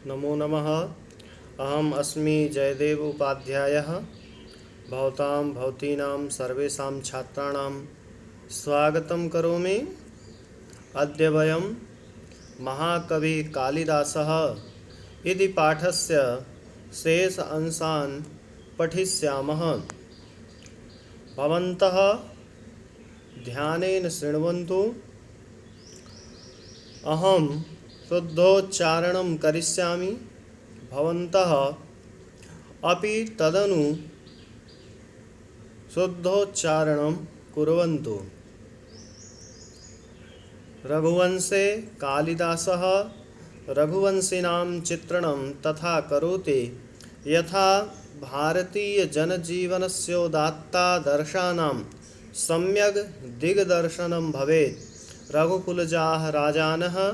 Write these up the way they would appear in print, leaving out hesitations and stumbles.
नमो नमः। अहम् अस्मि जयदेव उपाध्यायः। भवतीनां सर्वेषां छात्राणां स्वागतं करोमि। अद्य वयं महाकविः कालिदासः इति पाठस्य शेष अंशान् पठिष्यामः। भवन्तः ध्यानेन शृण्वन्तु। अहं शुद्धोच्चारणं करिष्यामि, भवन्तः अपि तदनु शुद्धोच्चारणं कुर्वन्तु। रघुवंशे कालिदासः रघुवंशिनां चित्रणं तथा करोति यथा भारतीयजनजीवनस्योदात्तादर्शानां सम्यग् दिग्दर्शनं भवेत्। रघुकुलजाः राजानः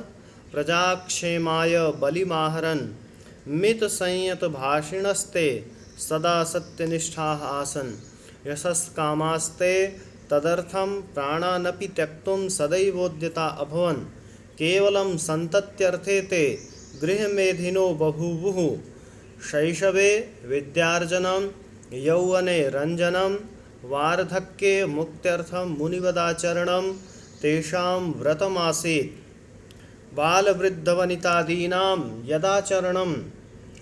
प्रजाक्षेमाय बलिमाहरन् मितसंयतभाषिणस्ते सदा सत्यनिष्ठाः आसन्। यशस्कामास्ते तदर्थं प्राणानपि त्यक्तुं सदैवोद्यता अभवन्। केवलं सन्तत्यर्थे ते गृहमेधिनो बभूवुः। शैशवे विद्यार्जनं, यौवने रञ्जनं, वार्धक्ये मुक्त्यर्थं मुनिवदाचरणं तेषां व्रतमासीत्। बालवृद्धवनितादीनां यदाचरणं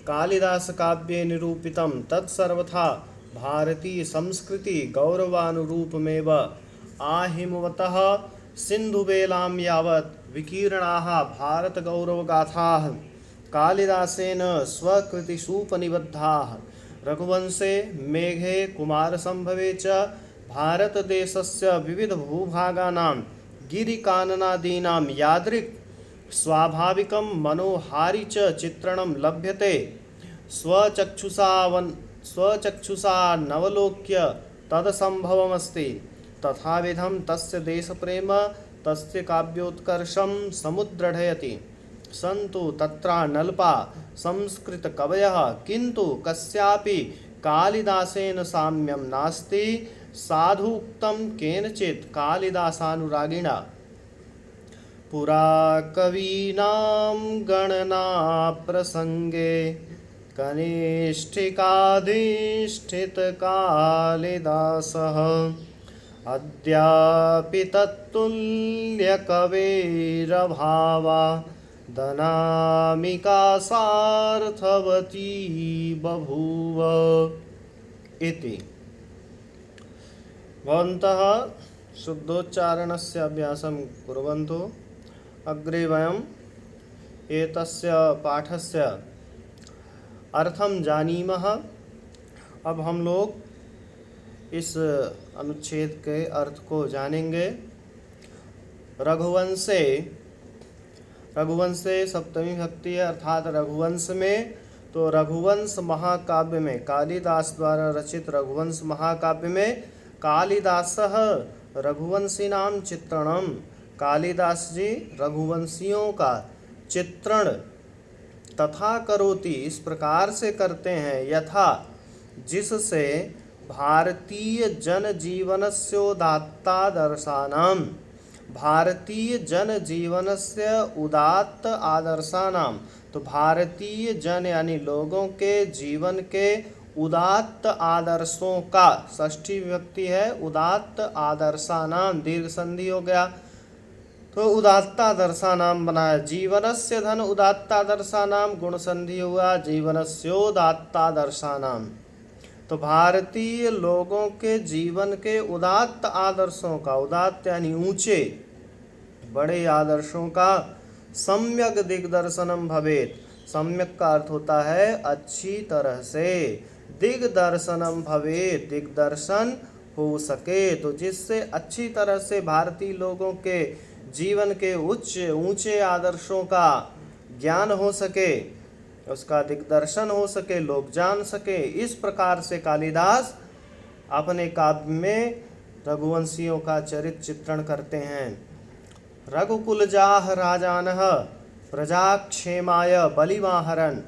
कालिदासकाव्ये निरूपितं तत्सर्वथा भारतीयसंस्कृतिगौरवानुरूपमेव। आहिमवतः सिन्धुवेलां यावत् विकीर्णाः भारतगौरवगाथाः कालिदासेन स्वकृतिषूपनिबद्धाः। रघुवंशे मेघे कुमारसम्भवे च भारतदेशस्य विविधभूभागानां गिरिकाननादीनां यादृक् स्वाभाविकं मनोहारि च चित्रणं लभ्यते। स्वचक्षुषा नवलोक्य तदसम्भवमस्ति। तथाविधं तस्य देशप्रेम तस्य काव्योत्कर्षं समुद्रढयति। सन्तु तत्रानल्पा संस्कृतकवयः, किन्तु कस्यापि कालिदासेन साम्यं नास्ति। साधुक्तं केनचित् कालिदासानुरागिणा। पुरा कवीनां गणनाप्रसङ्गे कनिष्ठिकाधिष्ठितकालिदासः अद्यापि तत्तुल्यकवेरभावादनामिका सार्थवती बभूव इति। भवन्तः शुद्धोच्चारणस्य अभ्यासं कुर्वन्तु। अग्रे वयम् एतस्य पाठस्य अर्थं जानीमः। अब हम लोग इस अनुच्छेद के अर्थ को जानेंगे। रघुवंशे सप्तमी भक्ति है, अर्थात रघुवंश में। तो रघुवंश महाकाव्य में, कालिदास द्वारा रचित रघुवंश महाकाव्य में कालिदासः रघुवंशिनां चित्रणम, कालिदास जी रघुवंशियों का चित्रण तथा करोति, इस प्रकार से करते हैं, यथा जिससे भारतीय जनजीवनस्योदात्तादर्शानां, भारतीय जनजीवनस्य उदात्त आदर्शानां। तो भारतीय जन यानी लोगों के जीवन के उदात्त आदर्शों का, षष्ठी विभक्ति है, उदात्त आदर्शानाम, दीर्घ संधि हो गया तो उदात्तादर्शानाम बनाया। जीवनस्य धन उदात्तादर्शानाम, गुण संधि हुआ जीवनस्योदात्तादर्शानाम। तो भारतीय लोगों के जीवन के उदात्त आदर्शों का, उदात्त यानी ऊंचे बड़े आदर्शों का सम्यक दिग्दर्शनम भवेत्। सम्यक का अर्थ होता है अच्छी तरह से, दिग्दर्शनम भवेत्, दिग्दर्शन हो सके। तो जिससे अच्छी तरह से भारतीय लोगों के जीवन के ऊंचे आदर्शों का ज्ञान हो सके, उसका दिग्दर्शन हो सके, लोग जान सके। इस प्रकार से कालिदास अपने काव्य में रघुवंशियों का चरित्र चित्रण करते हैं। रघुकुलजाः राजानः प्रजाक्षेमाय बलिमाहरन्।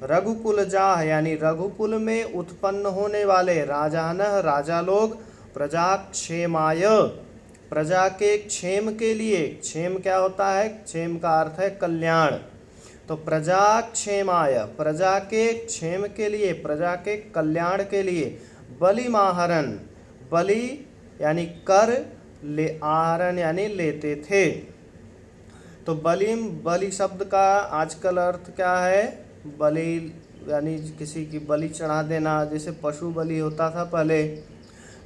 रघुकुलजाः यानी रघुकुल में उत्पन्न होने वाले राजानः राजा लोग, प्रजाक्षेमाय प्रजा के क्षेम के लिए। क्षेम क्या होता है? क्षेम का अर्थ है कल्याण। तो प्रजा क्षेमाय, प्रजा के क्षेम के लिए, प्रजा के कल्याण के लिए, बलि माहरन, बलि यानी कर, ले आहरण यानी लेते थे। तो बलि शब्द का आजकल अर्थ क्या है? बलि यानी किसी की बलि चढ़ा देना, जैसे पशु बलि होता था पहले,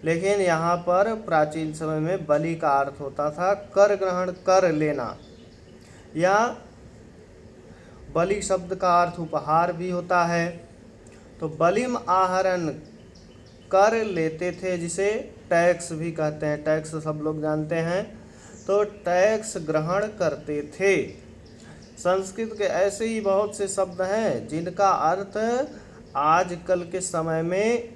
लेकिन यहाँ पर प्राचीन समय में बलि का अर्थ होता था कर ग्रहण, कर लेना, या बलि शब्द का अर्थ उपहार भी होता है। तो बलिम आहरण, कर लेते थे, जिसे टैक्स भी कहते हैं, टैक्स सब लोग जानते हैं। तो टैक्स ग्रहण करते थे। संस्कृत के ऐसे ही बहुत से शब्द हैं जिनका अर्थ आजकल के समय में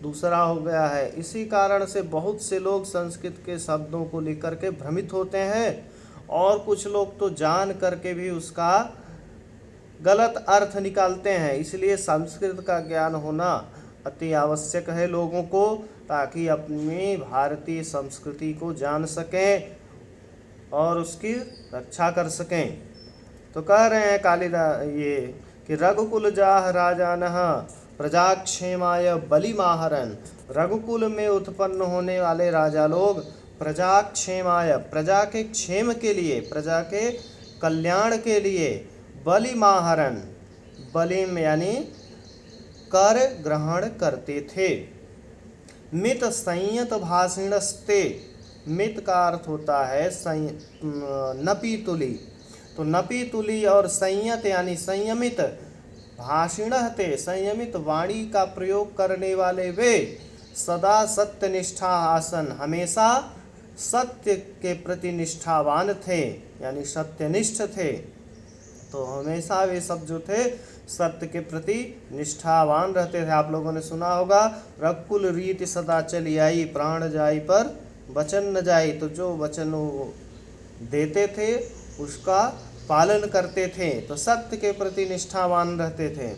दूसरा हो गया है। इसी कारण से बहुत से लोग संस्कृत के शब्दों को लेकर के भ्रमित होते हैं, और कुछ लोग तो जान करके भी उसका गलत अर्थ निकालते हैं। इसलिए संस्कृत का ज्ञान होना अति आवश्यक है लोगों को, ताकि अपनी भारतीय संस्कृति को जान सकें और उसकी रक्षा कर सकें। तो कह रहे हैं कालिदास ये कि रघुकुल जाह राजानः प्रजाक्षेमाय बलिमाहरन, रघुकुल में उत्पन्न होने वाले राजा लोग प्रजाक्षेमाय, प्रजा के क्षेम के लिए, प्रजा के कल्याण के लिए बलिमाहरन, बलिम यानी कर ग्रहण करते थे। मित संयत भाषिणस्ते, मित का अर्थ होता है नपी तुली, तो नपी तुली और संयत यानी संयमित, भाषिणः ते संयमित वाणी का प्रयोग करने वाले वे, सदा सत्यनिष्ठा आसन, हमेशा सत्य के प्रति निष्ठावान थे, यानी सत्यनिष्ठ थे। तो हमेशा वे सब जो थे सत्य के प्रति निष्ठावान रहते थे। आप लोगों ने सुना होगा, रघुकुल रीति सदा चली आई, प्राण जाई पर वचन न जाई। तो जो वचन वो देते थे उसका पालन करते थे, तो सत्य के प्रति निष्ठावान रहते थे।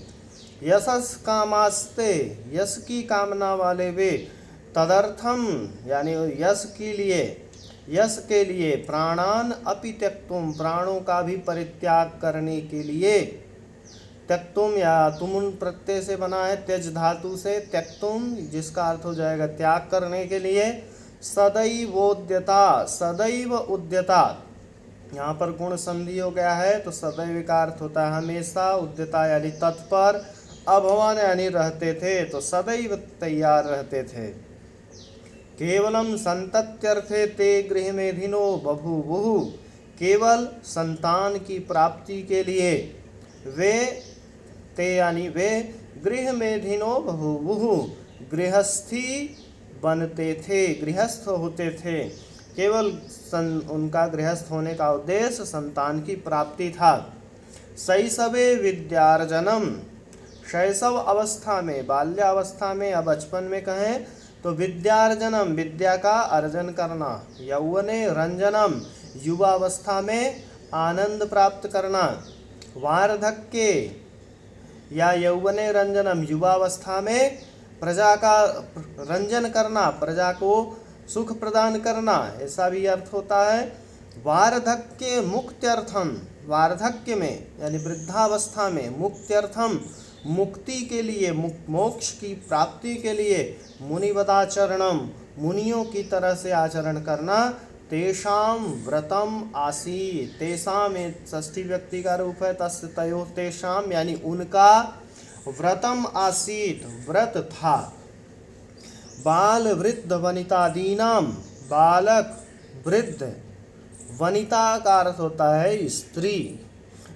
यशस कामास्ते, यश की कामना वाले वे, तदर्थम यानी यश के लिए प्राणान अपि त्यक्तुम, प्राणों का भी परित्याग करने के लिए, त्यक्तुम या तुमुन प्रत्यय से बना है, त्यज धातु से, त्यक्तुम जिसका अर्थ हो जाएगा त्याग करने के लिए, सदैवोद्यता, सदैव उद्यता, यहाँ पर गुण संधि हो गया है, तो सदैव का अर्थ होता है हमेशा, उद्यता यानी तत्पर, अभवन यानी रहते थे, तो सदैव तैयार रहते थे। केवलम संतत्यर्थे ते गृह मेधिनो बभूवुः, केवल संतान की प्राप्ति के लिए वे, ते यानी वे, गृह मेधिनो बभूवुः, गृहस्थी बनते थे, गृहस्थ होते थे। केवल उनका गृहस्थ होने का उद्देश्य संतान की प्राप्ति था। शैशवे विद्यार्जनम, शैशव अवस्था में, बाल्यावस्था में या बचपन में कहें तो विद्यार्जनम, विद्या का अर्जन करना, यौवने रंजनम, युवावस्था में आनंद प्राप्त करना, वार्धक्ये या यौवने रंजनम, युवावस्था में प्रजा का रंजन करना, प्रजा को सुख प्रदान करना, ऐसा भी अर्थ होता है। वार्धक्ये मुक्त्यर्थम, वार्धक्य में यानी वृद्धावस्था में, मुक्त्यर्थम मुक्ति के लिए, मोक्ष की प्राप्ति के लिए, मुनिवदाचरणम, मुनियों की तरह से आचरण करना, तेषाम व्रतम आसीत्, तेषाम षष्ठी व्यक्ति का रूप है, तस्य तयो तेषाम यानी उनका, व्रतम आसीत् व्रत था। बाल वृद्ध वनितादीनाम, बालक वृद्ध, वनिता का अर्थ होता है स्त्री,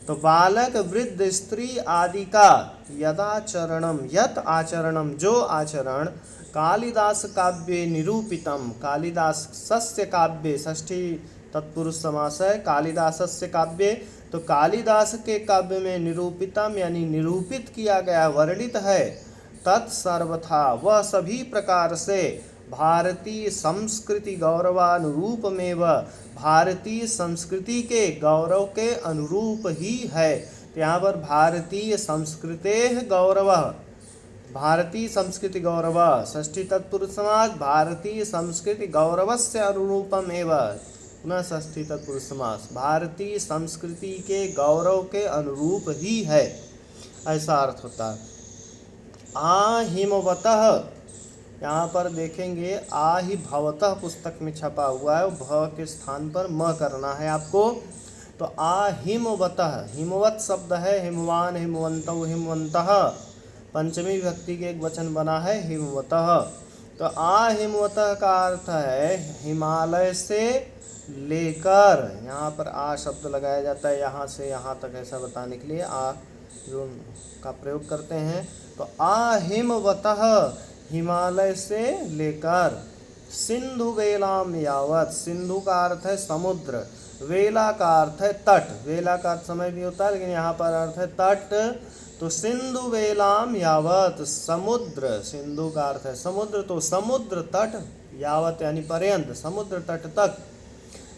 तो बालक वृद्ध स्त्री आदि का यदाचरणम, यत आचरणम, जो आचरण, कालिदास काव्ये निरूपितम, कालिदास सस्य काव्ये, षष्ठी तत्पुरुष समास है, कालिदासस्य काव्ये, तो कालिदास के काव्य में निरूपितम यानी निरूपित किया गया, वर्णित है, तत्सर्वथा वह सभी प्रकार से भारतीय संस्कृति गौरवानुरूप में, वह भारतीय संस्कृति के गौरव के अनुरूप ही है। यहाँ पर भारतीय संस्कृतेः गौरवः, भारतीय संस्कृति गौरव, षष्ठी तत्पुरुष समास, भारतीय संस्कृति गौरवस्य अनुरूपम एवं, पुनः षष्ठी तत्पुरुष समास। भारतीय संस्कृति के गौरव के अनुरूप ही है, ऐसा अर्थ होता है। आहिमवतः, यहाँ पर देखेंगे आहि भवतः पुस्तक में छपा हुआ है, भ के स्थान पर म करना है आपको। तो आहिमवतः, हिमवत शब्द है, हिमवान, हिमवंतौ, हिमवंतः, पंचमी विभक्ति के एक वचन बना है हिमवतः। तो आहिमवतः का अर्थ है हिमालय से लेकर, यहाँ पर आ शब्द लगाया जाता है यहाँ से यहाँ तक, ऐसा बताने के लिए आ जो का प्रयोग करते हैं। तो आहिमवतः, हिमालय से लेकर, सिंधु वेलाम यावत, सिंधु का अर्थ है समुद्र, वेला का अर्थ है तट, वेला का अर्थ समय भी होता है लेकिन यहाँ पर अर्थ है तट। तो सिंधु वेलाम यावत, समुद्र, सिंधु का अर्थ है समुद्र, तो समुद्र तट, यावत यानी पर्यंत, समुद्र तट तक।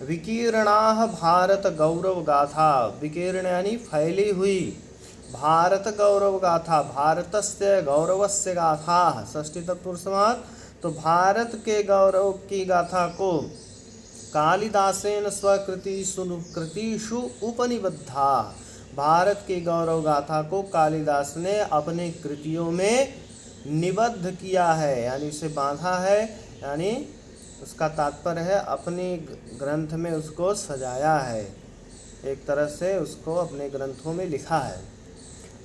विकीर्णाः भारत गौरव गाथा, विकीर्ण यानी फैली हुई, भारत गौरव गाथा, भारतस्य गौरवस्य गाथा, षष्ठी तत्पुरुष समास। तो भारत के गौरव की गाथा को कालिदासेन स्वकृतिषु उपनिबद्धा, भारत की गौरव गाथा को कालिदास ने अपनी कृतियों में निबद्ध किया है, यानी उसे बांधा है, यानी उसका तात्पर्य है अपनी ग्रंथ में उसको सजाया है, एक तरह से उसको अपने ग्रंथों में लिखा है।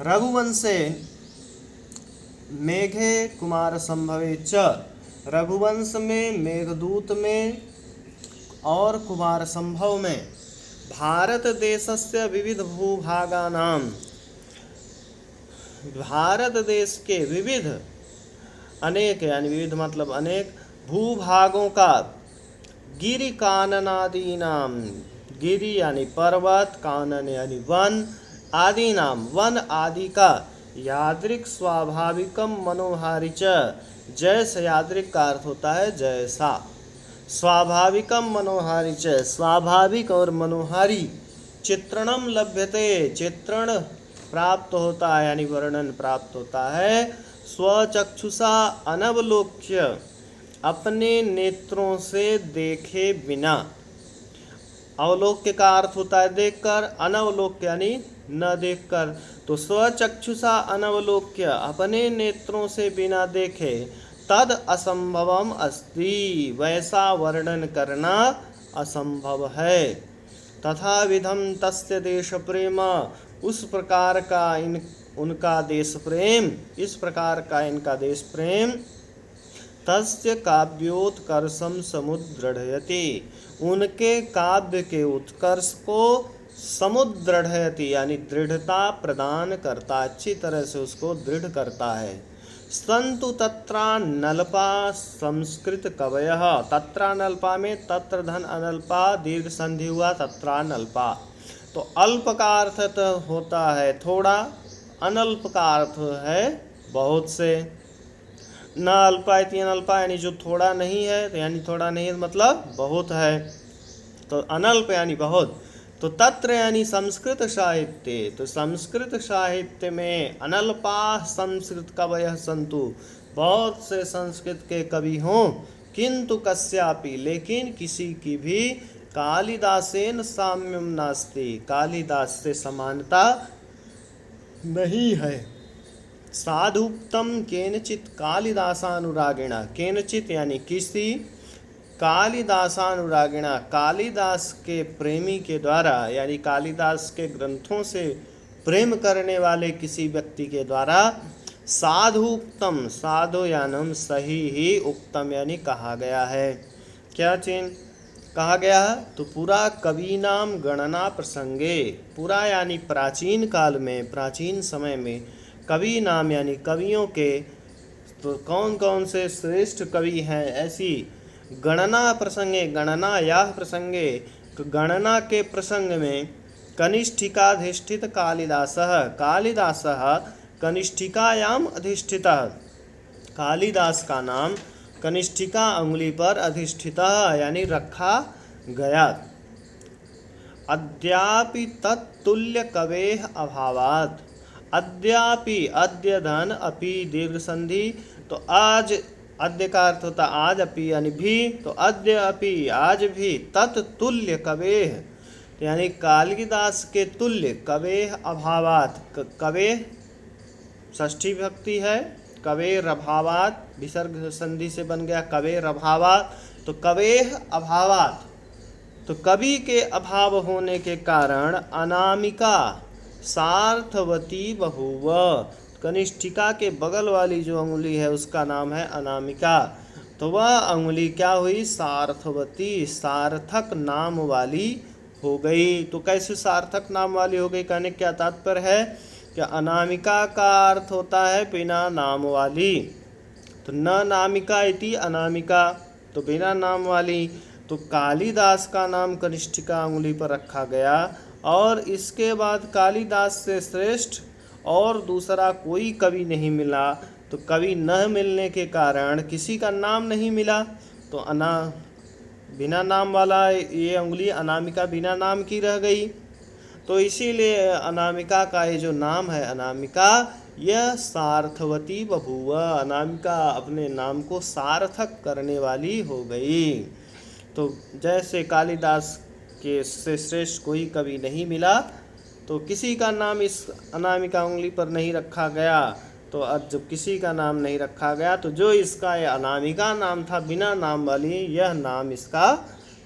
रघुवंशे मेघे कुमार संभवे च, रघुवंश में, मेघदूत में और कुमार संभव में भारत देशस्य विविध भूभागानां, भारत देश के विविध, अनेक यानी विविध मतलब अनेक, भूभागों का, गिरि काननादि नाम, गिरि यानी पर्वत, कानन यानी वन, आदि नाम वन आदि का, यादृक स्वाभाविकम मनोहारी च, जैसे यादृक का अर्थ होता है जैसा, स्वाभाविकम मनोहारी च, स्वाभाविक और मनोहारी, चित्रणम लभ्यते, चित्रण प्राप्त होता है यानी वर्णन प्राप्त होता है, स्वचक्षुषा अनवलोक्य, अपने नेत्रों से देखे बिना, अवलोक्य का अर्थ होता है देखकर, अनवलोक्य यानी न देखकर, तो स्वचक्षुषा अनवलोक्य, अपने नेत्रों से बिना देखे, तद असंभवम अस्ति, वैसा वर्णन करना असंभव है। तथा विधम तस्य देश प्रेम, उस प्रकार का उनका देश प्रेम, इस प्रकार का इनका देश प्रेम, तस्य काव्योत्कर्षम समुद्रढ़यति, उनके काव्य के उत्कर्ष को समुद्रढ़यति यानी दृढ़ता प्रदान करता, अच्छी तरह से उसको दृढ़ करता है। संतु तत्रा नल्पा संस्कृत कवयः, तत्रा नल्पा में तत्र धन अनल्पा दीर्घ संधि हुआ, तत्रा नल्पा, तो अल्प का अर्थ तो होता है थोड़ा, अनल्प का अर्थ है बहुत से, न अल्पा इति अनल्पा यानी जो थोड़ा नहीं है, तो यानी थोड़ा नहीं है मतलब बहुत है, तो अनल्प यानी बहुत। तो तत्र यानी संस्कृत साहित्य, तो संस्कृत साहित्य में अनल्पा संस्कृत कवयः सन्तु, बहुत से संस्कृत के कवि हों, किंतु कस्यापि लेकिन किसी की भी, कालिदासेन साम्यम नास्ति, कालिदास से समानता नहीं है। साधुक्तम केनचित कालिदासानुरागिणा, केनचित यानी किसी, कालिदासानुरागिणा कालिदास के प्रेमी के द्वारा, यानी कालिदास के ग्रंथों से प्रेम करने वाले किसी व्यक्ति के द्वारा, साधु उक्तम, साधु यानम सही ही, उक्तम यानी कहा गया है। क्या चिन्ह कहा गया है? तो पूरा कवि नाम गणना प्रसंगे, पूरा यानी प्राचीन काल में, प्राचीन समय में कवि नाम यानी कवियों के, तो कौन कौन से श्रेष्ठ कवि हैं, ऐसी गणना प्रसंगे, गणना या प्रसंगे, गणना के प्रसंग में, कनिष्ठिकाधिष्ठित कालिदासः, कालिदासः कनिष्ठिकायाम अधिष्ठितः, कालिदास का नाम कनिष्ठिका अंगुली पर अधिष्ठितः यानी रखा गया। अद्यापि तत्तुल्य कवेः अभावात्, अद्यापि, अद्य धन अपि दीर्घ संधि, तो आज अद्य का अर्थ होता आज अपि यानी भी, तो अद्य अपि आज भी, तत्तुल्य कवेह यानी कालिदास के तुल्य, कवेह अभावात, कवेह षष्ठी विभक्ति है, कवेर अभावात विसर्ग संधि से बन गया कवेर अभावात, तो कवेह अभावात, तो कवि के अभाव होने के कारण अनामिका सार्थवती बभूव, कनिष्ठिका के बगल वाली जो अंगुली है उसका नाम है अनामिका, तो वह अंगुली क्या हुई, सार्थवती, सार्थक नाम वाली हो गई। तो कैसे सार्थक नाम वाली हो गई, कहने क्या तात्पर्य है कि अनामिका का अर्थ होता है बिना नाम वाली, तो न नामिका इति अनामिका, तो बिना नाम वाली। तो कालिदास का नाम कनिष्ठिका अंगुली पर रखा गया, और इसके बाद कालिदास से श्रेष्ठ और दूसरा कोई कवि नहीं मिला, तो कवि न मिलने के कारण किसी का नाम नहीं मिला, तो बिना नाम वाला ये अंगुली अनामिका बिना नाम की रह गई। तो इसीलिए अनामिका का ये जो नाम है अनामिका, यह सार्थवती बभूव, अनामिका अपने नाम को सार्थक करने वाली हो गई। तो जैसे कालिदास के से श्रेष्ठ कोई कवि नहीं मिला, तो किसी का नाम इस अनामिका उंगली पर नहीं रखा गया, तो अब जब किसी का नाम नहीं रखा गया, तो जो इसका ये अनामिका नाम था बिना नाम वाली, यह नाम इसका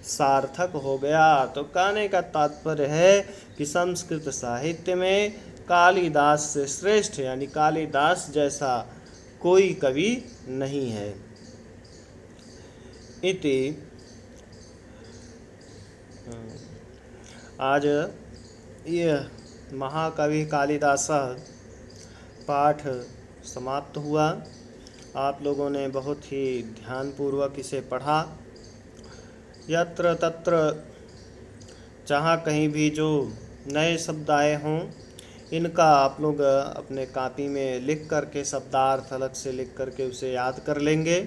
सार्थक हो गया। तो कहने का तात्पर्य है कि संस्कृत साहित्य में कालिदास से श्रेष्ठ यानी कालिदास जैसा कोई कवि नहीं है। इति आज यह महाकवि कालिदास पाठ समाप्त हुआ। आप लोगों ने बहुत ही ध्यानपूर्वक इसे पढ़ा। यत्र तत्र जहाँ कहीं भी जो नए शब्द आए हों, इनका आप लोग अपने कॉपी में लिख करके शब्दार्थ अलग से लिख करके उसे याद कर लेंगे।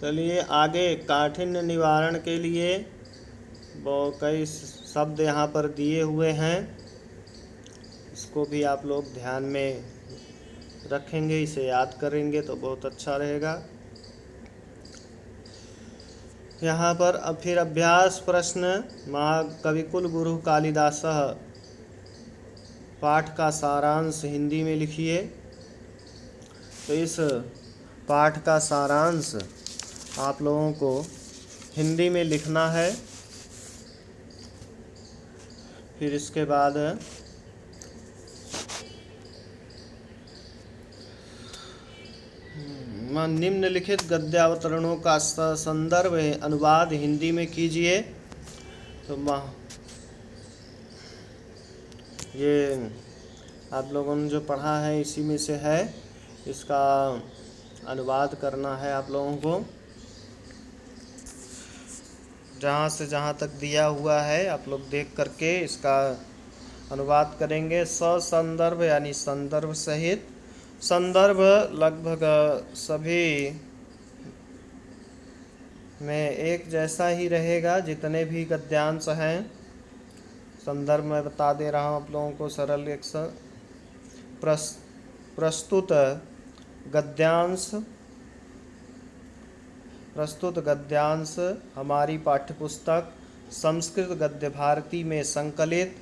चलिए आगे काठिन्य निवारण के लिए बहुत कई शब्द यहाँ पर दिए हुए हैं, इसको भी आप लोग ध्यान में रखेंगे, इसे याद करेंगे तो बहुत अच्छा रहेगा। यहाँ पर अब फिर अभ्यास प्रश्न, महाकविकुल गुरु कालिदास पाठ का सारांश हिंदी में लिखिए। तो इस पाठ का सारांश आप लोगों को हिंदी में लिखना है। फिर इसके बाद निम्नलिखित गद्यावतरणों का संदर्भ अनुवाद हिंदी में कीजिए। तो ये आप लोगों ने जो पढ़ा है इसी में से है, इसका अनुवाद करना है आप लोगों को। जहाँ से जहाँ तक दिया हुआ है आप लोग देख करके इसका अनुवाद करेंगे। ससंदर्भ यानी संदर्भ सहित। संदर्भ लगभग सभी में एक जैसा ही रहेगा, जितने भी गद्यांश हैं। संदर्भ में बता दे रहा हूँ आप लोगों को सरल एक प्रस्तुत गद्यांश हमारी पाठ्यपुस्तक संस्कृत गद्य भारती में संकलित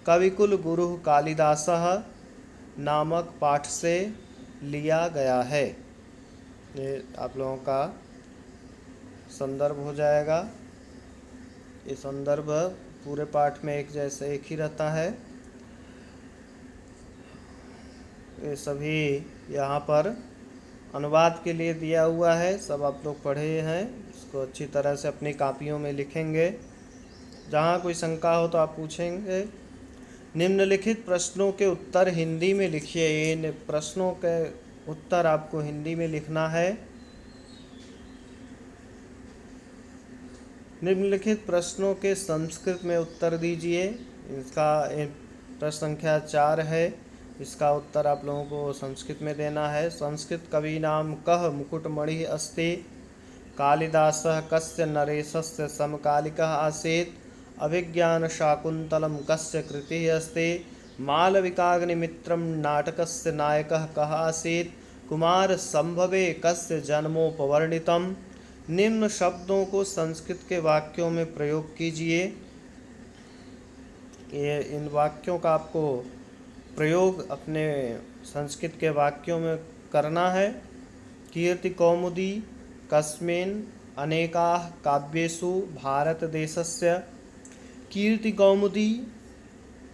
कविकुल गुरु कालिदास नामक पाठ से लिया गया है। ये आप लोगों का संदर्भ हो जाएगा। ये संदर्भ पूरे पाठ में एक जैसे एक ही रहता है। ये सभी यहाँ पर अनुवाद के लिए दिया हुआ है, सब आप लोग पढ़े हैं। इसको अच्छी तरह से अपनी कापियों में लिखेंगे। जहाँ कोई शंका हो तो आप पूछेंगे। निम्नलिखित प्रश्नों के उत्तर हिंदी में लिखिए। इन प्रश्नों के उत्तर आपको हिंदी में लिखना है। निम्नलिखित प्रश्नों के संस्कृत में उत्तर दीजिए। इसका प्रश्न संख्या 4 है, इसका उत्तर आप लोगों को संस्कृत में देना है। संस्कृत कवीनां कः मुकुटमणिः अस्ति, कालिदासः कस्य नरेशस्य समकालिकः आसीत्, अभिज्ञानशाकुन्तलं कस्य कृतिः अस्ति, मालविकाग्निमित्रं नाटकस्य नायकः कः आसीत्, कुमार संभवे कस्य जन्मोपवर्णितम। निम्न शब्दों को संस्कृत के वाक्यों में प्रयोग कीजिए। ये इन वाक्यों का आपको प्रयोग अपने संस्कृत के वाक्यों में करना है। कीर्ति कौमुदी कस्मिन् अनेकाः काव्येषु भारत देशस्य। कीर्ति कौमुदी,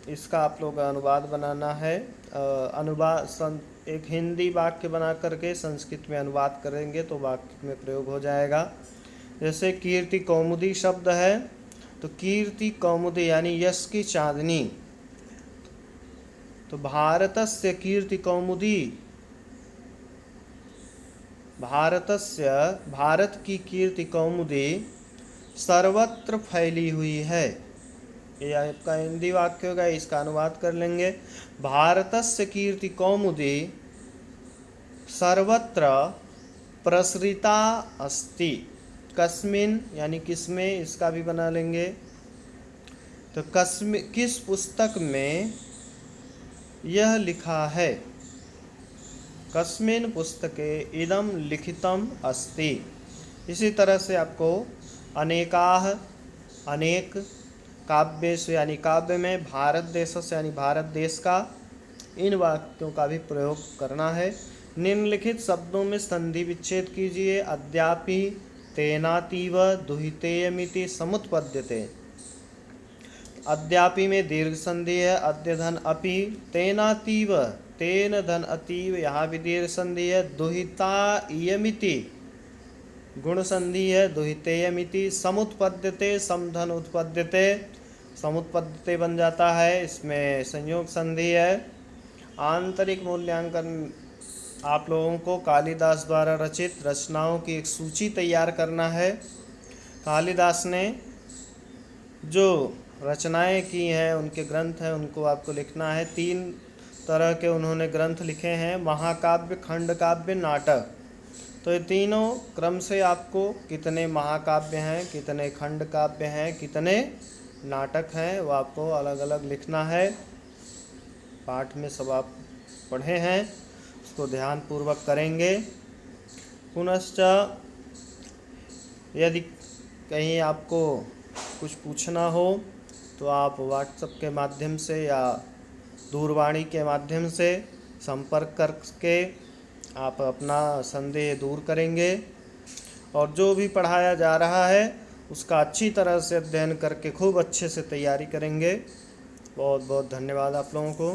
इसका आप लोग अनुवाद बनाना है। एक हिंदी वाक्य बना करके संस्कृत में अनुवाद करेंगे तो वाक्य में प्रयोग हो जाएगा। जैसे कीर्ति कौमुदी शब्द है तो कीर्ति कौमुदी यानी यश की चांदनी। तो भारतस्य कीर्ति कौमुदी, भारत की कीर्ति कौमुदी सर्वत्र फैली हुई है। ये आपका हिंदी वाक्य होगा, इसका अनुवाद कर लेंगे। भारतस्य कीर्ति कौमुदी सर्वत्र प्रसृता अस्ति। कस्मिन् यानी किसमें, इसका भी बना लेंगे। तो किस पुस्तक में यह लिखा है। कस्मिन् पुस्तके इदं लिखितम् अस्ति। इसी तरह से आपको अनेकाः, अनेक, काव्येषु यानी काव्य में, भारत देशस्य यानी भारत देश का, इन वाक्यों का भी प्रयोग करना है। निम्नलिखित शब्दों में संधि विच्छेद कीजिए। अद्यापि, तेनातीव, दुहितेयमिति समुत्पद्यते। अद्यापि में दीर्घ संधि है, अद्य धन अपि। तेनातीव, तेन धन अतीव, यहाँ भी दीर्घ संधि है। दुहिता इयमिति गुण संधि है, दुहितेयमिति। समुत्पद्यते, समधन उत्पद्यते, समुत्पद्यते बन जाता है, इसमें संयोग संधि है। आंतरिक मूल्यांकन आप लोगों को कालिदास द्वारा रचित रचनाओं की एक सूची तैयार करना है। कालिदास ने जो रचनाएं की हैं, उनके ग्रंथ हैं, उनको आपको लिखना है। 3 तरह के उन्होंने ग्रंथ लिखे हैं, महाकाव्य, खंड काव्य, नाटक। तो ये तीनों क्रम से आपको कितने महाकाव्य हैं, कितने खंड काव्य हैं, कितने नाटक हैं, वो आपको अलग अलग लिखना है। पाठ में सब आप पढ़े हैं, उसको ध्यानपूर्वक करेंगे। पुनश्च यदि कहीं आपको कुछ पूछना हो तो आप व्हाट्सएप के माध्यम से या दूरवाणी के माध्यम से संपर्क करके आप अपना संदेह दूर करेंगे। और जो भी पढ़ाया जा रहा है उसका अच्छी तरह से अध्ययन करके खूब अच्छे से तैयारी करेंगे। बहुत बहुत धन्यवाद आप लोगों को।